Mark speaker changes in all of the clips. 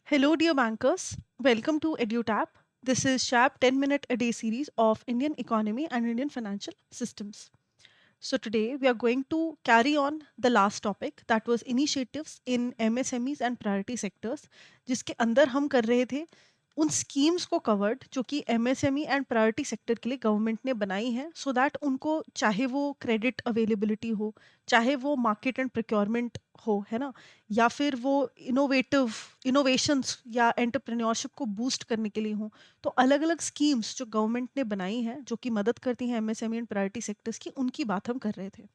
Speaker 1: Hello, dear bankers. Welcome to EduTap. This is Sharp 10-minute a day series of Indian economy and Indian financial systems. So today we are going to carry on the last topic that was initiatives in MSMEs and priority sectors जिसके अंदर हम कर रहे थे उन schemes को covered जो कि एमएसएमई एंड प्रायोरिटी सेक्टर के लिए गवर्नमेंट ने बनाई है सो दैट उनको चाहे वो क्रेडिट अवेलेबिलिटी हो, चाहे वो मार्केट एंड प्रोक्योरमेंट हो, है ना, या फिर वो इनोवेशंस या एंटरप्रेन्योरशिप को बूस्ट करने के लिए हो, तो अलग अलग स्कीम्स जो गवर्नमेंट ने बनाई हैं जो कि मदद करती हैं एमएसएमई एंड प्रायोरिटी सेक्टर्स की, उनकी बात हम कर रहे थे।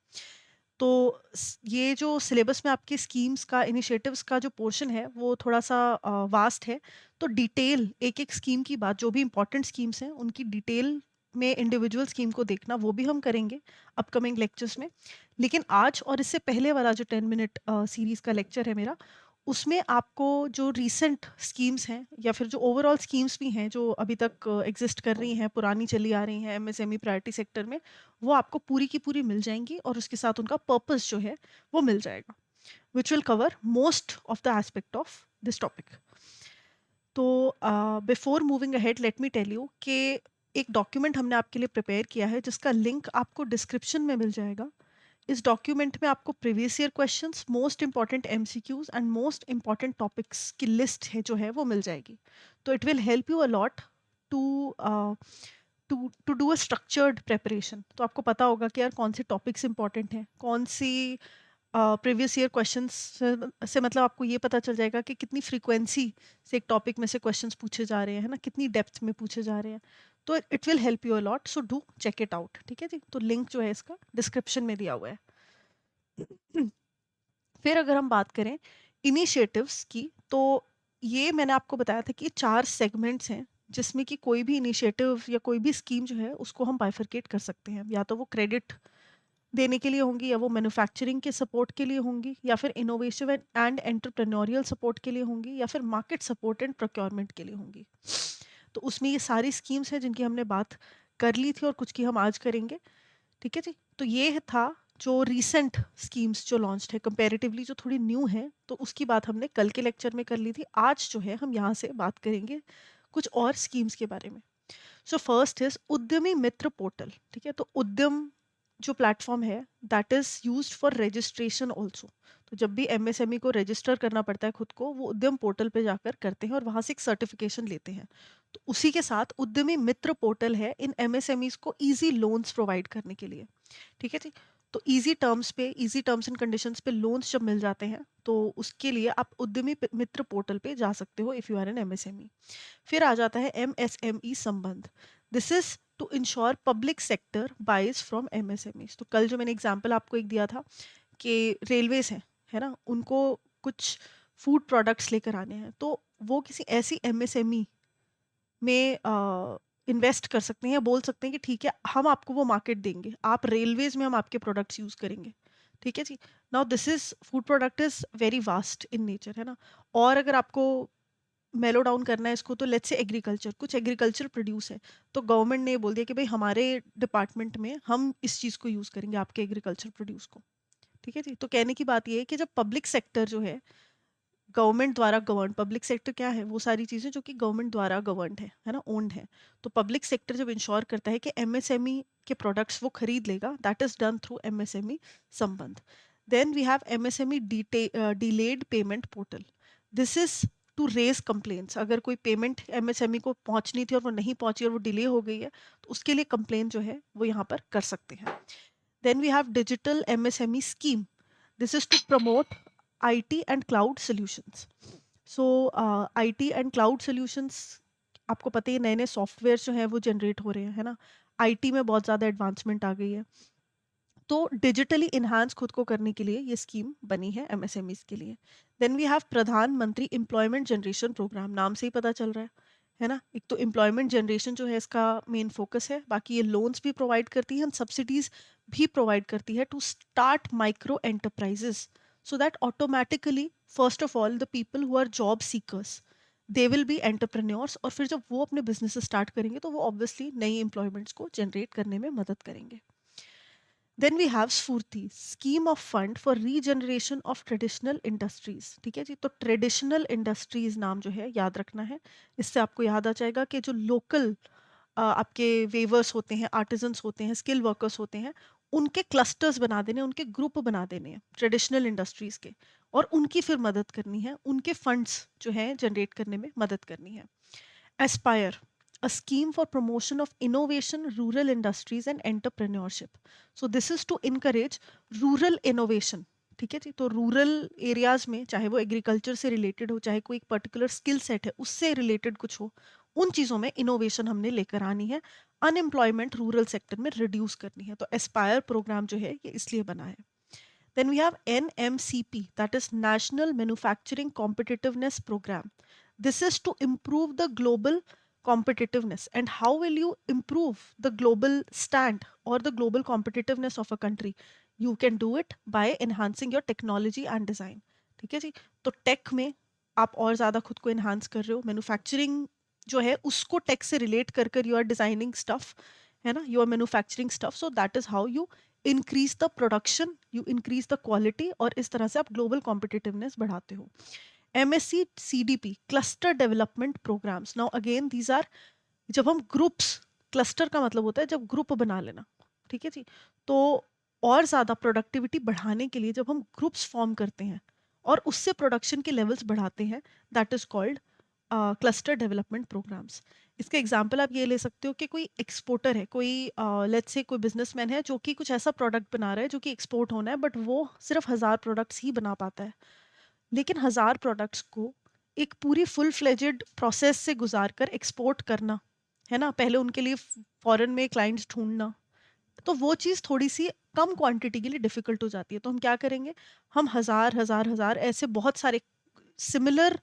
Speaker 1: तो ये जो सिलेबस में आपके स्कीम्स का इनिशिएटिव्स का जो पोर्शन है वो थोड़ा सा वास्ट है। तो डिटेल एक एक स्कीम की बात, जो भी इंपॉर्टेंट स्कीम्स हैं उनकी डिटेल में इंडिविजुअल स्कीम को देखना, वो भी हम करेंगे अपकमिंग लेक्चर्स में। लेकिन आज और इससे पहले वाला जो 10 मिनट सीरीज का लेक्चर है मेरा, उसमें आपको जो रीसेंट स्कीम्स हैं या फिर जो ओवरऑल स्कीम्स भी हैं जो अभी तक एग्जिस्ट कर रही हैं, पुरानी चली आ रही हैं एमएसएमई प्रायोरिटी सेक्टर में, वो आपको पूरी की पूरी मिल जाएंगी और उसके साथ उनका पर्पस जो है वो मिल जाएगा, which will cover most of the aspect of this topic. तो before moving ahead let me tell you कि एक डॉक्यूमेंट हमने आपके लिए प्रिपेयर किया है जिसका लिंक आपको डिस्क्रिप्शन में मिल जाएगा। इस डॉक्यूमेंट में आपको previous year questions, most important MCQs and most important topics की लिस्ट है जो है वो मिल जाएगी। तो it will help you a lot to to do a structured preparation. तो आपको पता होगा कि यार कौन से टॉपिक्स इंपॉर्टेंट हैं, कौन सी प्रीवियस ईयर क्वेश्चंस से मतलब आपको ये पता चल जाएगा कि कितनी फ्रीक्वेंसी से एक टॉपिक में से क्वेश्चंस पूछे जा रहे हैं, है ना, कितनी डेप्थ में पूछे जा रहे हैं। तो it will help you a lot, so do check it out. ठीक है जी, तो लिंक जो है इसका डिस्क्रिप्शन में दिया हुआ है। फिर अगर हम बात करें इनिशिएटिव्स की, तो ये मैंने आपको बताया था कि 4 सेगमेंट्स हैं जिसमें कि कोई भी इनिशिएटिव या कोई भी स्कीम जो है उसको हम बाइफरकेट कर सकते हैं। या तो वो क्रेडिट देने के लिए होंगी, या वो मैन्युफैक्चरिंग के सपोर्ट के लिए होंगी, या फिर इनोवेशन एंड एंटरप्रेन्योरियल सपोर्ट के लिए होंगी, या फिर मार्केट सपोर्ट एंड प्रोक्योरमेंट के लिए होंगी। तो उसमें ये सारी स्कीम्स हैं जिनकी हमने बात कर ली थी और कुछ की हम आज करेंगे। ठीक है जी, तो ये था जो रीसेंट स्कीम्स जो लॉन्च है, कंपैरेटिवली जो थोड़ी न्यू है, तो उसकी बात हमने कल के लेक्चर में कर ली थी। आज जो है हम यहाँ से बात करेंगे कुछ और स्कीम्स के बारे में। सो फर्स्ट इज उद्यमी मित्र पोर्टल। ठीक है, तो उद्यम जो प्लेटफॉर्म है that is used for registration also. तो जब भी एमएसएमई को रजिस्टर करना पड़ता है खुद को, वो उद्यम पोर्टल पे जाकर करते हैं और वहां से एक सर्टिफिकेशन लेते हैं। तो उसी के साथ उद्यमी मित्र पोर्टल है इन एमएसएमईज को इजी लोन्स प्रोवाइड करने के लिए। ठीक है जी, तो इजी टर्म्स एंड कंडीशंस पे लोन्स जब मिल जाते हैं तो उसके लिए आप उद्यमी मित्र पोर्टल पे जा सकते हो if you are an MSME. फिर आ जाता है एमएसएमई संबंध। This is to ensure public sector buys from MSME. तो कल जो मैंने एग्जांपल आपको एक दिया था कि रेलवेज हैं, है ना, उनको कुछ फूड प्रोडक्ट्स लेकर आने हैं, तो वो किसी ऐसी एमएसएमई में इन्वेस्ट कर सकते हैं या बोल सकते हैं कि ठीक है हम आपको वो मार्केट देंगे, आप रेलवेज में हम आपके प्रोडक्ट्स यूज करेंगे। ठीक है जी, now this is food product is very vast in nature, है ना। और अगर आपको मेलो डाउन करना है इसको, तो लेट्स से एग्रीकल्चर, कुछ एग्रीकल्चर प्रोड्यूस है, तो गवर्नमेंट ने ये बोल दिया कि भाई हमारे डिपार्टमेंट में हम इस चीज़ को यूज़ करेंगे आपके एग्रीकल्चर प्रोड्यूस को। ठीक है जी, तो कहने की बात ये है कि जब पब्लिक सेक्टर जो है गवर्नमेंट द्वारा गवर्न, पब्लिक सेक्टर क्या है, वो सारी चीज़ें जो कि गवर्नमेंट द्वारा गवर्नड है ना, ओन्ड है। तो पब्लिक सेक्टर जब इंश्योर करता है कि एमएसएमई के प्रोडक्ट्स वो खरीद लेगा, that is done through MSME Sambandh. Then we have MSME delayed payment portal. This is to raise complaints. अगर कोई पेमेंट एमएसएमई को पहुंचनी थी और वो नहीं पहुंची और वो डिले हो गई है, तो उसके लिए कंप्लेन जो है वो यहाँ पर कर सकते हैं। Then we have digital MSME scheme. This is to promote IT and cloud solutions. So IT and cloud solutions, आपको पता ही नए नए सॉफ्टवेयर जो हैं वो जनरेट हो रहे हैं, है ना। आईटी में बहुत ज़्यादा एडवांसमेंट आ गई है, तो डिजिटली इन्हांस खुद को करने के लिए ये स्कीम बनी है एमएसएमईज के लिए। देन वी हैव प्रधानमंत्री एम्प्लॉयमेंट जनरेशन प्रोग्राम, नाम से ही पता चल रहा है ना। एक तो एम्प्लॉयमेंट जनरेशन जो है इसका मेन फोकस है, बाकी ये लोन्स भी प्रोवाइड करती है, सब्सिडीज भी प्रोवाइड करती है to start micro enterprises, so that automatically first of all the people who are job seekers they will be entrepreneurs, और फिर जब वो अपने बिजनेस स्टार्ट करेंगे तो वो ऑब्वियसली नई एम्प्लॉयमेंट्स को जनरेट करने में मदद करेंगे। देन वी हैव स्फूर्ति, scheme of fund for regeneration of traditional industries. ठीक है जी, तो ट्रेडिशनल इंडस्ट्रीज नाम जो है याद रखना है। इससे आपको याद आ जाएगा कि जो लोकल आपके वेवर्स होते हैं, आर्टिजन्स होते हैं, स्किल वर्कर्स होते हैं, उनके क्लस्टर्स बना देने, उनके ग्रुप बना देने हैं ट्रेडिशनल इंडस्ट्रीज के, और उनकी फिर मदद करनी है, उनके फंड्स जो है जनरेट करने में मदद करनी है। Aspire, a scheme for promotion of innovation, rural industries and entrepreneurship. So this is to encourage rural innovation. ठीक है जी, तो रूरल एरियाज में चाहे वो एग्रीकल्चर से रिलेटेड हो, चाहे कोई एक पर्टिकुलर स्किल सेट है उससे रिलेटेड कुछ हो, उन चीज़ों में इनोवेशन हमने लेकर आनी है, अनएम्प्लॉयमेंट रूरल सेक्टर में रिड्यूस करनी है। तो एस्पायर प्रोग्राम जो है ये इसलिए बना है। Then we have NMCP, that is National Manufacturing Competitiveness Program. This is to improve the global competitiveness. And how will you improve the global stand or the global competitiveness of a country? You can do it by enhancing your technology and design. ठीक है जी, तो take में आप और ज़्यादा खुद को enhance कर रहे हो, मैन्युफैक्चरिंग जो है उसको टेक से रिलेट कर कर यू आर डिजाइनिंग स्टफ, है ना, you are manufacturing stuff, so that is how you increase the production, you increase the quality, और इस तरह से आप ग्लोबल कॉम्पिटिटिवनेस बढ़ाते हो। MSc CDP, cluster development programs. Now again these are, जब हम ग्रुप्स, क्लस्टर का मतलब होता है जब ग्रुप बना लेना, ठीक है जी, तो और ज़्यादा प्रोडक्टिविटी बढ़ाने के लिए जब हम ग्रुप्स फॉर्म करते हैं और उससे प्रोडक्शन के लेवल्स बढ़ाते हैं, that is called cluster development programs. इसका एग्जाम्पल आप ये ले सकते हो कि कोई एक्सपोर्टर है, कोई लेट्स से कोई बिजनेसमैन है जो कि कुछ ऐसा प्रोडक्ट बना रहा है जो कि एक्सपोर्ट होना है, बट वो सिर्फ 1000 प्रोडक्ट्स ही बना पाता है। लेकिन 1000 प्रोडक्ट्स को एक पूरी फुल फ्लेजेड प्रोसेस से गुजार कर एक्सपोर्ट करना, है ना, पहले उनके लिए फॉरेन में क्लाइंट्स ढूंढना, तो वो चीज़ थोड़ी सी कम क्वांटिटी के लिए डिफिकल्ट हो जाती है। तो हम क्या करेंगे, हम हजार हजार हजार ऐसे बहुत सारे सिमिलर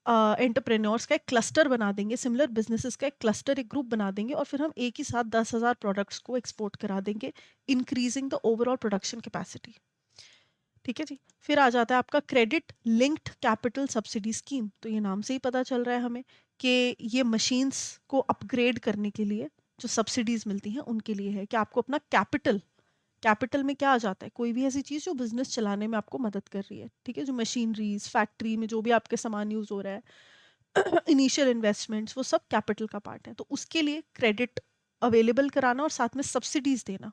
Speaker 1: एंटरप्रेन्योर्स का एक क्लस्टर बना देंगे, सिमिलर बिजनेसेस का एक क्लस्टर, एक ग्रुप बना देंगे, और फिर हम एक ही साथ 10,000 प्रोडक्ट्स को एक्सपोर्ट करा देंगे, increasing the overall production capacity. ठीक है जी, फिर आ जाता है आपका credit linked capital subsidy scheme. तो ये नाम से ही पता चल रहा है हमें कि ये मशीन्स को अपग्रेड करने के लिए जो सब्सिडीज मिलती हैं उनके लिए है कि आपको अपना कैपिटल, कैपिटल में क्या आ जाता है, कोई भी ऐसी चीज़ जो बिजनेस चलाने में आपको मदद कर रही है, ठीक है, जो मशीनरीज, फैक्ट्री में जो भी आपके सामान यूज हो रहा है, इनिशियल इन्वेस्टमेंट्स, वो सब कैपिटल का पार्ट है। तो उसके लिए क्रेडिट अवेलेबल कराना और साथ में सब्सिडीज देना,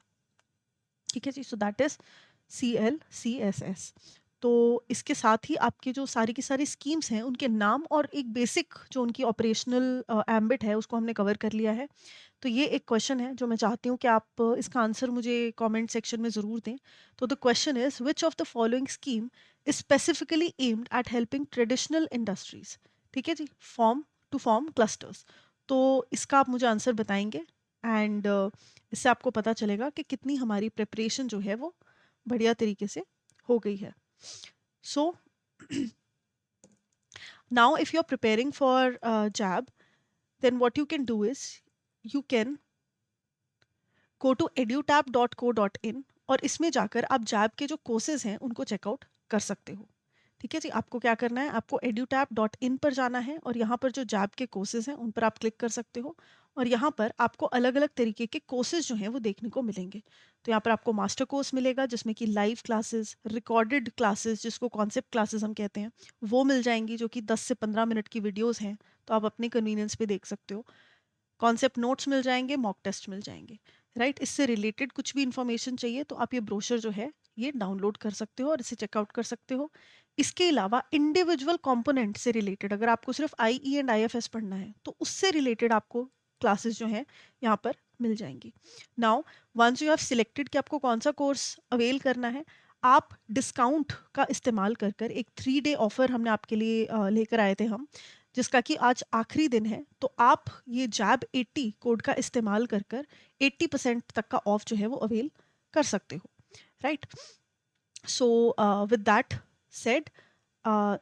Speaker 1: ठीक है जी, सो दैट इज CLCSS। तो इसके साथ ही आपके जो सारी की सारी स्कीम्स हैं उनके नाम और एक बेसिक जो उनकी ऑपरेशनल एम्बिट है उसको हमने कवर कर लिया है। तो ये एक क्वेश्चन है जो मैं चाहती हूँ कि आप इसका आंसर मुझे कमेंट सेक्शन में ज़रूर दें। तो the question is which of the following scheme is specifically aimed at helping traditional industries, ठीक है जी, फॉर्म क्लस्टर्स। तो इसका आप मुझे आंसर बताएंगे, एंड इससे आपको पता चलेगा कि कितनी हमारी प्रिपरेशन जो है वो बढ़िया तरीके से हो गई है। So now if you are preparing for JAIIB, then what you can do is you can go to edutab.co.in, और इसमें जाकर आप जैब के जो कोर्सेज हैं उनको चेकआउट कर सकते हो। ठीक है जी, आपको क्या करना है, आपको edutab.in पर जाना है और यहाँ पर जो जैब के कोर्सेज हैं उन पर आप क्लिक कर सकते हो, और यहाँ पर आपको अलग अलग तरीके के कोर्सेज जो हैं वो देखने को मिलेंगे। तो यहाँ पर आपको मास्टर कोर्स मिलेगा जिसमें कि लाइव क्लासेस, रिकॉर्डेड क्लासेस जिसको कॉन्सेप्ट क्लासेस हम कहते हैं वो मिल जाएंगी, जो कि 10 से 15 मिनट की वीडियोज़ हैं, तो आप अपने कन्वीनियंस पे देख सकते हो। कॉन्सेप्ट नोट्स मिल जाएंगे, मॉक टेस्ट मिल जाएंगे, राइट। इससे रिलेटेड कुछ भी इंफॉर्मेशन चाहिए तो आप ये ब्रोशर जो है ये डाउनलोड कर सकते हो और इसे चेकआउट कर सकते हो। इसके अलावा इंडिविजुअल कंपोनेंट से रिलेटेड अगर आपको सिर्फ IE एंड IFS पढ़ना है तो उससे रिलेटेड आपको क्लासेस जो हैं यहाँ पर मिल जाएंगी। Now once you have selected कि आपको कौन सा कोर्स अवेल करना है, आप डिस्काउंट का इस्तेमाल कर कर एक 3 डे ऑफर हमने आपके लिए लेकर आए थे हम, जिसका कि आज आखिरी दिन है। तो आप ये जैब 80 कोड का इस्तेमाल कर कर 80% तक का ऑफ जो है वो अवेल कर सकते हो, right. So with that said,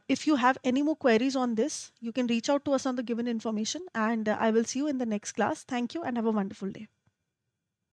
Speaker 1: if you have any more queries on this, you can reach out to us on the given information, and I will see you in the next class. Thank you and have a wonderful day.